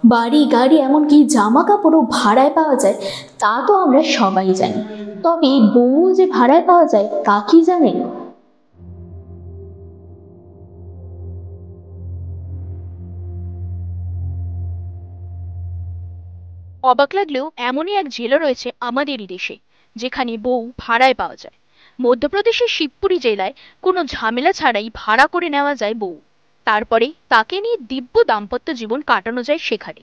বাড়ি গাড়ি এমনকি জামা কাপড়ও ভাড়ায় পাওয়া যায় তা তো আমরা সবাই জানি, তবে বউ যে ভাড়ায় পাওয়া যায় তা কি জানেন? অবাক লাগলেও এমনই এক জেলা রয়েছে আমাদেরই দেশে, যেখানে বউ ভাড়ায় পাওয়া যায়। মধ্যপ্রদেশের শিবপুরি জেলায় কোনো ঝামেলা ছাড়াই ভাড়া করে নেওয়া যায় বউ। তারপরে তাকে নিয়ে দিব্য দাম্পত্য জীবন কাটানো যায় সেখানে।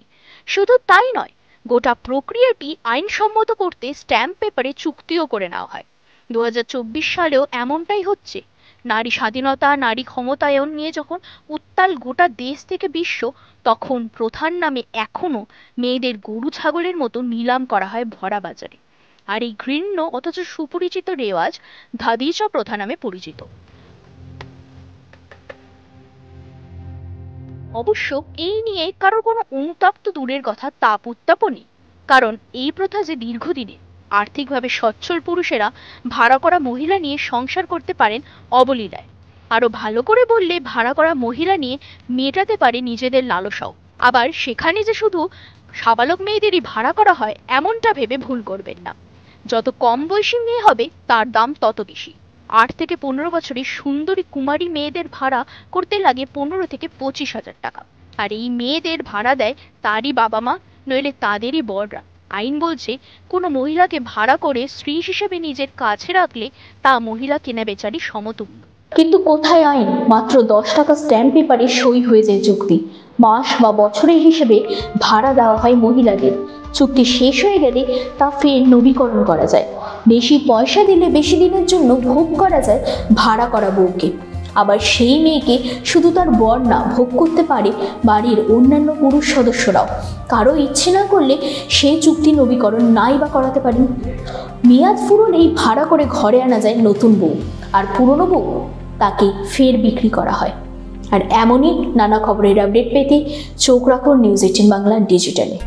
শুধু তাই নয়, গোটা প্রক্রিয়াটি আইনসম্মত করতে স্ট্যাম্প পেপারে চুক্তিও করে নেওয়া হয়। 2024 সালেও এমনটাই হচ্ছে। নারী স্বাধীনতা, নারী ক্ষমতায়ন নিয়ে যখন উত্তাল গোটা দেশ থেকে বিশ্ব, তখন প্রথার নামে এখনো মেয়েদের গরু ছাগলের মতো নিলাম করা হয় ভরা বাজারে। আর এই ঘৃণ্য অথচ সুপরিচিত রেওয়াজ ধাদিচ প্রথা নামে পরিচিত। অবশ্য এই নিয়ে কারোর কোনো অনুতাপ তো দূরের কথা, তাপ উত্তাপও নেই। কারণ এই প্রথা যে দীর্ঘদিনে আর্থিকভাবে সচ্ছল পুরুষেরা ভাড়া করা মহিলা নিয়ে সংসার করতে পারেন অবলীলায়। আরো ভালো করে বললে, ভাড়া করা মহিলা নিয়ে মেটাতে পারে নিজেদের লালসাও। আবার সেখানে যে শুধু সাবালক মেয়েদেরই ভাড়া করা হয় এমনটা ভেবে ভুল করবেন না। যত কম বয়সী মেয়ে হবে তার দাম তত বেশি। 8 থেকে 15 বছরের সুন্দরী কুমারী মেয়েদের ভাড়া করতে লাগে 15 থেকে 25 হাজার টাকা। আর এই মেয়েদের ভাড়া দেয় তারই বাবা মা, নইলে তাদেরই বড়রা। আইন বলছে, কোনো মহিলাকে ভাড়া করে স্ত্রী হিসেবে নিজের কাছে রাখলে তা মহিলা কেনা বেচারি সমতুল্য। কিন্তু কোথায় আইন? মাত্র 10 টাকা স্ট্যাম্প পেপারে সই হয়ে যায় চুক্তি। মাস বা বছরের হিসেবে ভাড়া দেওয়া হয় মহিলাদের। চুক্তি শেষ হয়ে গেলে তা ফের নবীকরণ করা যায়। বেশি পয়সা দিলে বেশি দিনের জন্য ভোগ করা যায় ভাড়া করা বউকে। আবার সেই মেয়েকে শুধু তার বর না, ভোগ করতে পারে বাড়ির অন্যান্য পুরুষ সদস্যরাও। কারো ইচ্ছে না করলে সেই চুক্তি নবীকরণ নাই বা করাতে পারেন। মেয়াদ ফুরলেই ভাড়া করে ঘরে আনা যায় নতুন বউ, আর পুরনো বউ তাকে ফের বিক্রি করা হয়। আর এমনই নানা খবরের আপডেট পেতে চোখ রাখুন নিউজ 18 বাংলা ডিজিটালে।